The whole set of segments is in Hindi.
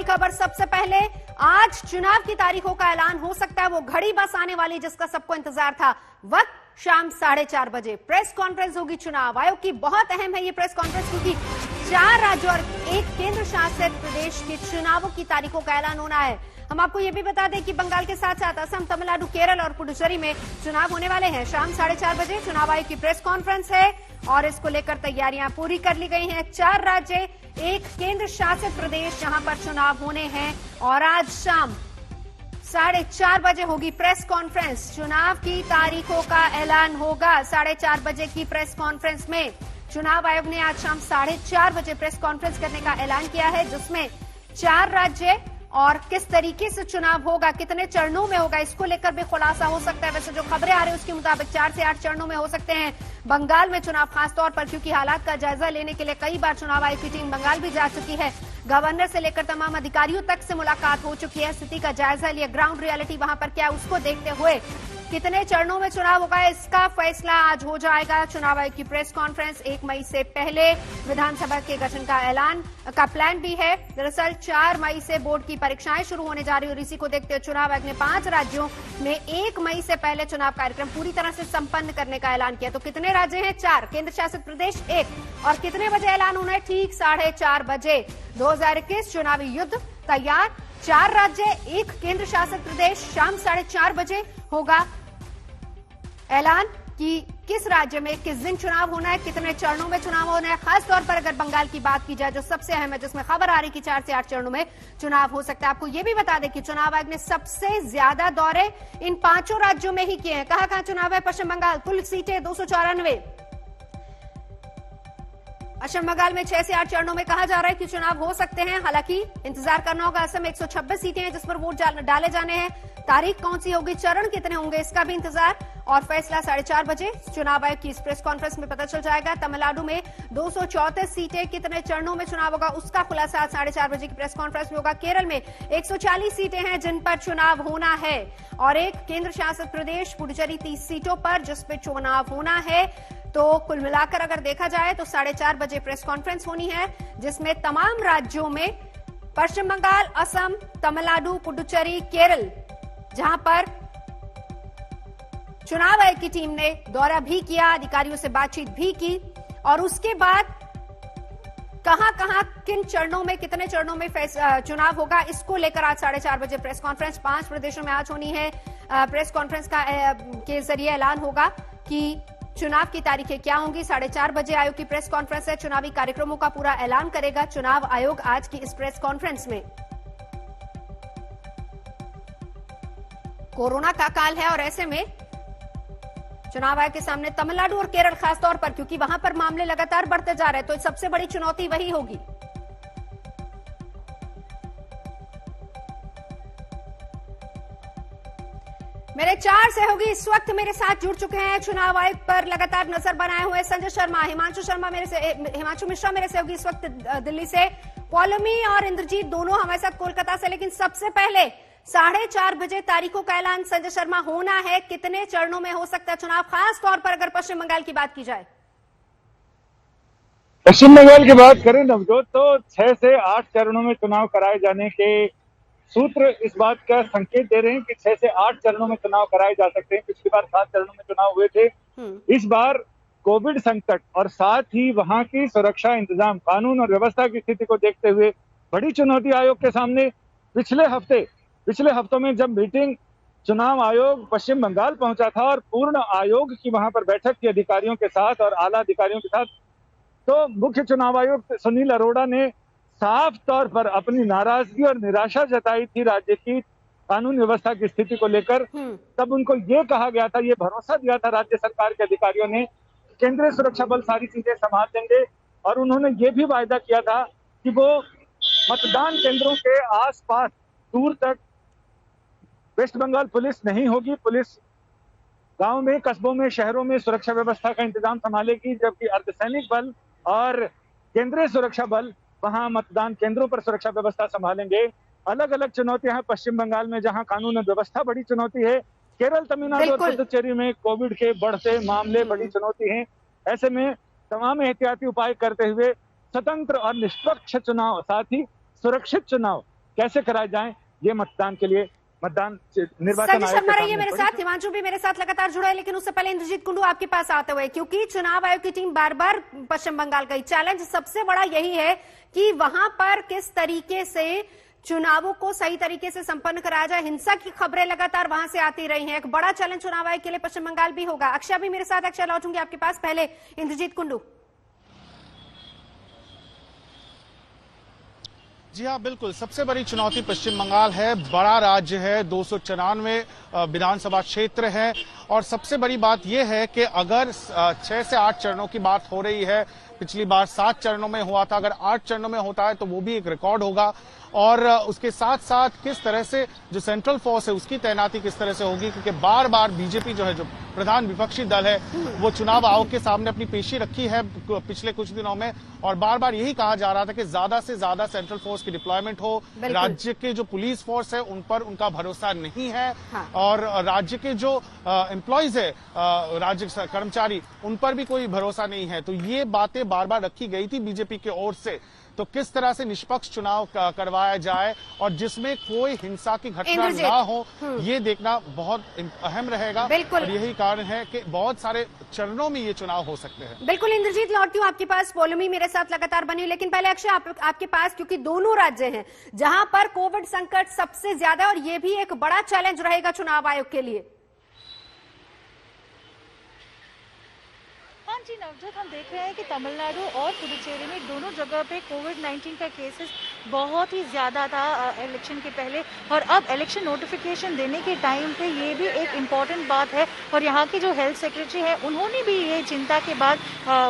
खबर सबसे पहले, आज चुनाव की तारीखों का ऐलान हो सकता है। वो घड़ी बस आने वाली जिसका सबको इंतजार था। वक्त शाम 4:30 बजे प्रेस कॉन्फ्रेंस होगी। चुनाव आयोग की बहुत अहम है ये प्रेस कॉन्फ्रेंस, क्योंकि 4 राज्यों और 1 केंद्र शासित प्रदेश के चुनावों की तारीखों का ऐलान होना है। हम आपको ये भी बता दें कि बंगाल के साथ साथ असम, तमिलनाडु, केरल और पुडुचेरी में चुनाव होने वाले हैं। शाम 4:30 बजे चुनाव आयोग की प्रेस कॉन्फ्रेंस है और इसको लेकर तैयारियां पूरी कर ली गई हैं। 4 राज्य, 1 केंद्र शासित प्रदेश जहां पर चुनाव होने हैं और आज शाम 4:30 बजे होगी प्रेस कॉन्फ्रेंस। चुनाव की तारीखों का ऐलान होगा 4:30 बजे की प्रेस कॉन्फ्रेंस में। चुनाव आयोग ने आज शाम 4:30 बजे प्रेस कॉन्फ्रेंस करने का ऐलान किया है, जिसमें 4 राज्य और किस तरीके से चुनाव होगा, कितने चरणों में होगा, इसको लेकर भी खुलासा हो सकता है। वैसे जो खबरें आ रही है उसके मुताबिक 4 से 8 चरणों में हो सकते हैं बंगाल में चुनाव, खासतौर पर क्योंकि हालात का जायजा लेने के लिए कई बार चुनाव आयोग की टीम बंगाल भी जा चुकी है। गवर्नर से लेकर तमाम अधिकारियों तक से मुलाकात हो चुकी है, स्थिति का जायजा लिया। ग्राउंड रियलिटी वहां पर क्या है उसको देखते हुए कितने चरणों में चुनाव होगा इसका फैसला आज हो जाएगा। चुनाव आयोग की प्रेस कॉन्फ्रेंस 1 मई से पहले विधानसभा के गठन का ऐलान का प्लान भी है। दरअसल 4 मई से बोर्ड की परीक्षाएं शुरू होने जा रही है और इसी को देखते हुए चुनाव आयोग ने 5 राज्यों में 1 मई से पहले चुनाव कार्यक्रम पूरी तरह से संपन्न करने का ऐलान किया। तो कितने राज्य हैं? 4, केंद्र शासित प्रदेश 1। और कितने बजे ऐलान होना है? ठीक 4:30 बजे। 2021 चुनावी युद्ध तैयार। 4 राज्य, 1 केंद्र शासित प्रदेश। शाम 4:30 बजे होगा ऐलान कि किस राज्य में किस दिन चुनाव होना है, कितने चरणों में चुनाव होना है। खासतौर पर अगर बंगाल की बात की जाए जो सबसे अहम है, जिसमें खबर आ रही कि 4 से 8 चरणों में चुनाव हो सकता है। आपको यह भी बता दें कि चुनाव आयोग ने सबसे ज्यादा दौरे इन 5 राज्यों में ही किए हैं। कहां कहां चुनाव है? पश्चिम बंगाल, कुल सीटें 294। पश्चिम बंगाल में 6 से 8 चरणों में कहा जा रहा है कि चुनाव हो सकते हैं। हालांकि इंतजार करना होगा। असम में 126 सीटें हैं जिस पर वोट डाले जाने हैं। तारीख कौन सी होगी, चरण कितने होंगे, इसका भी इंतजार और फैसला 4:30 बजे चुनाव आयोग की इस प्रेस कॉन्फ्रेंस में पता चल जाएगा। तमिलनाडु में 234 सीटें, कितने चरणों में चुनाव होगा उसका खुलासा 4:30 बजे की प्रेस कॉन्फ्रेंस में होगा। केरल में 140 सीटें हैं जिन पर चुनाव होना है और 1 केंद्र शासित प्रदेश पुडुचेरी 30 सीटों पर जिस पर चुनाव होना है। तो कुल मिलाकर अगर देखा जाए तो 4:30 बजे प्रेस कॉन्फ्रेंस होनी है, जिसमें तमाम राज्यों में पश्चिम बंगाल, असम, तमिलनाडु, पुडुचेरी, केरल, जहां पर चुनाव आयोग की टीम ने दौरा भी किया, अधिकारियों से बातचीत भी की और उसके बाद कहां कहां किन चरणों में कितने चरणों में चुनाव होगा इसको लेकर आज 4:30 बजे प्रेस कॉन्फ्रेंस 5 प्रदेशों में आज होनी है। प्रेस कॉन्फ्रेंस के जरिए ऐलान होगा कि चुनाव की तारीखें क्या होंगी। 4:30 बजे आयोग की प्रेस कॉन्फ्रेंस है। चुनावी कार्यक्रमों का पूरा ऐलान करेगा चुनाव आयोग आज की इस प्रेस कॉन्फ्रेंस में। कोरोना का काल है और ऐसे में चुनाव आयोग के सामने तमिलनाडु और केरल खासतौर पर, क्योंकि वहां पर मामले लगातार बढ़ते जा रहे हैं, तो सबसे बड़ी चुनौती वही होगी। मेरे 4 सहयोगी इस वक्त मेरे साथ जुड़ चुके हैं, चुनाव आयोग पर लगातार नजर बनाए हुए संजय शर्मा, हिमांशु मिश्रा मेरे सहयोगी इस वक्त दिल्ली से, पौलमी और इंद्रजीत दोनों हमारे साथ कोलकाता से। लेकिन सबसे पहले 4:30 बजे तारीखों का ऐलान संजय शर्मा होना है। कितने चरणों में हो सकता है चुनाव, खास तौर पर अगर पश्चिम बंगाल की बात की जाए? पश्चिम बंगाल की बात करें नवजोत, तो 6 से 8 चरणों में चुनाव कराए जाने के सूत्र इस बात का संकेत दे रहे हैं कि 6 से 8 चरणों में चुनाव कराए जा सकते हैं। पिछली बार 7 चरणों में चुनाव हुए थे। इस बार कोविड संकट और साथ ही वहां की सुरक्षा इंतजाम, कानून और व्यवस्था की स्थिति को देखते हुए बड़ी चुनौती आयोग के सामने। पिछले हफ्तों में जब मीटिंग चुनाव आयोग पश्चिम बंगाल पहुंचा था और पूर्ण आयोग की वहां पर बैठक की अधिकारियों के साथ और आला अधिकारियों के साथ, तो मुख्य चुनाव आयुक्त सुनील अरोड़ा ने साफ तौर पर अपनी नाराजगी और निराशा जताई थी राज्य की कानून व्यवस्था की स्थिति को लेकर। तब उनको ये कहा गया था, ये भरोसा दिया था राज्य सरकार के अधिकारियों ने, केंद्रीय सुरक्षा बल सारी चीजें संभाल लेंगे और उन्होंने ये भी वायदा किया था कि वो मतदान केंद्रों के आसपास दूर तक वेस्ट बंगाल पुलिस नहीं होगी। पुलिस गांव में, कस्बों में, शहरों में सुरक्षा व्यवस्था का इंतजाम संभालेगी, जबकि अर्धसैनिक बल और केंद्रीय सुरक्षा बल वहां मतदान केंद्रों पर सुरक्षा व्यवस्था संभालेंगे। अलग अलग चुनौतियां हैं पश्चिम बंगाल में, जहां कानून और व्यवस्था बड़ी चुनौती है। केरल, तमिलनाडु और पुडुचेरी में कोविड के बढ़ते मामले बड़ी चुनौती हैं। ऐसे में तमाम एहतियाती उपाय करते हुए स्वतंत्र और निष्पक्ष चुनाव, साथ ही सुरक्षित चुनाव कैसे कराए जाएं, ये निर्वाचन संजय आयोग शर्मा के रहिए मेरे सामने साथ, हिमांशु भी मेरे साथ लगातार जुड़ा है, लेकिन उससे पहले इंद्रजीत कुंडू आपके पास आते हुए, क्योंकि चुनाव आयोग की टीम बार बार पश्चिम बंगाल गई, चैलेंज सबसे बड़ा यही है कि वहां पर किस तरीके से चुनावों को सही तरीके से संपन्न कराया जाए। हिंसा की खबरें लगातार वहां से आती रही हैं, एक बड़ा चैलेंज चुनाव आयोग के लिए पश्चिम बंगाल भी होगा। अक्षय भी मेरे साथ, अक्षय लौटूंगी आपके पास, पहले इंद्रजीत कुंडू। जी हाँ, बिल्कुल सबसे बड़ी चुनौती पश्चिम बंगाल है, बड़ा राज्य है, 294 विधानसभा क्षेत्र है, और सबसे बड़ी बात यह है कि अगर 6 से 8 चरणों की बात हो रही है, पिछली बार 7 चरणों में हुआ था, अगर 8 चरणों में होता है तो वो भी एक रिकॉर्ड होगा। और उसके साथ साथ किस तरह से जो सेंट्रल फोर्स है उसकी तैनाती किस तरह से होगी, क्योंकि बार बार बीजेपी जो है, जो प्रधान विपक्षी दल है, वो चुनाव आयोग के सामने अपनी पेशी रखी है पिछले कुछ दिनों में, और बार बार यही कहा जा रहा था कि ज्यादा से ज्यादा सेंट्रल फोर्स की डिप्लॉयमेंट हो। राज्य के जो पुलिस फोर्स है उन पर उनका भरोसा नहीं है, और राज्य के जो एम्प्लॉयज है, राज्य कर्मचारी, उन पर भी कोई भरोसा नहीं है। तो ये बातें बार बार रखी गई थी बीजेपी की ओर से। तो किस तरह से निष्पक्ष चुनाव करवाया जाए और जिसमें कोई हिंसा की घटना ना हो, ये देखना बहुत अहम रहेगा, और यही कारण है कि बहुत सारे चरणों में ये चुनाव हो सकते हैं। बिल्कुल इंद्रजीत, लौटती हूँ आपके पास, पौलमी मेरे साथ लगातार बनी हुई, लेकिन पहले अक्षय आपके पास, क्योंकि दोनों राज्य हैं जहां पर कोविड संकट सबसे ज्यादा है, और ये भी एक बड़ा चैलेंज रहेगा चुनाव आयोग के लिए। हाँ जी नवजोत, हम देख रहे हैं कि तमिलनाडु और पुडुचेरी में दोनों जगह पे कोविड-19 का केसेस बहुत ही ज़्यादा था इलेक्शन के पहले, और अब इलेक्शन नोटिफिकेशन देने के टाइम पे ये भी एक इम्पॉर्टेंट बात है, और यहाँ की जो हेल्थ सेक्रेटरी है उन्होंने भी ये चिंता के बाद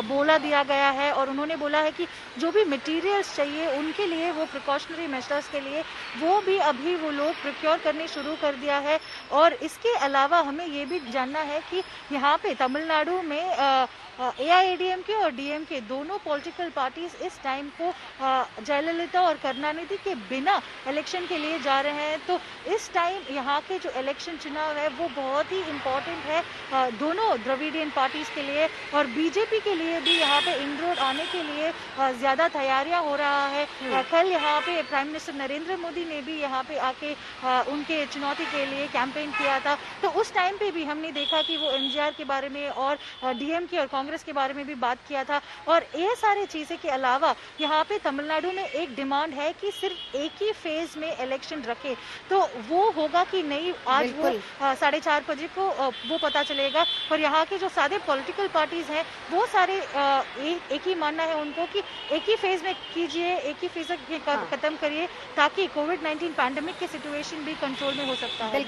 बोला दिया गया है, और उन्होंने बोला है कि जो भी मटीरियल्स चाहिए उनके लिए, वो प्रिकॉशनरी मेजर्स के लिए, वो भी अभी वो लोग प्रोक्योर करने शुरू कर दिया है। और इसके अलावा हमें ये भी जानना है कि यहाँ पे तमिलनाडु में AIADMK और DMK दोनों पॉलिटिकल पार्टीज इस टाइम को जयललिता और करुणानिधि के बिना इलेक्शन के लिए जा रहे हैं। तो इस टाइम यहाँ के जो इलेक्शन चुनाव है वो बहुत ही इम्पोर्टेंट है दोनों द्रविडियन पार्टीज के लिए, और बीजेपी के लिए भी यहाँ पे इंड रोड आने के लिए ज्यादा तैयारियां हो रहा है। कल यहाँ पे प्राइम मिनिस्टर नरेंद्र मोदी ने भी यहाँ पे आके उनके चुनौती के लिए कैंपेन किया था। तो उस टाइम पे भी हमने देखा कि वो MGR के बारे में और DMK और कांग्रेस के बारे में भी बात किया था। और ये सारी चीजें के अलावा यहाँ पे तमिलनाडु में एक डिमांड है कि सिर्फ एक ही फेज में इलेक्शन रखे, तो वो होगा कि नहीं, आज वो 4:30 बजे को वो पता चलेगा। और यहाँ के जो सारे पॉलिटिकल पार्टीज हैं वो सारे एक ही मानना है उनको कि एक ही फेज में कीजिए, एक ही फेज खत्म करिए, ताकि कोविड-19 पैंडेमिक की सिचुएशन भी कंट्रोल में हो सकता है।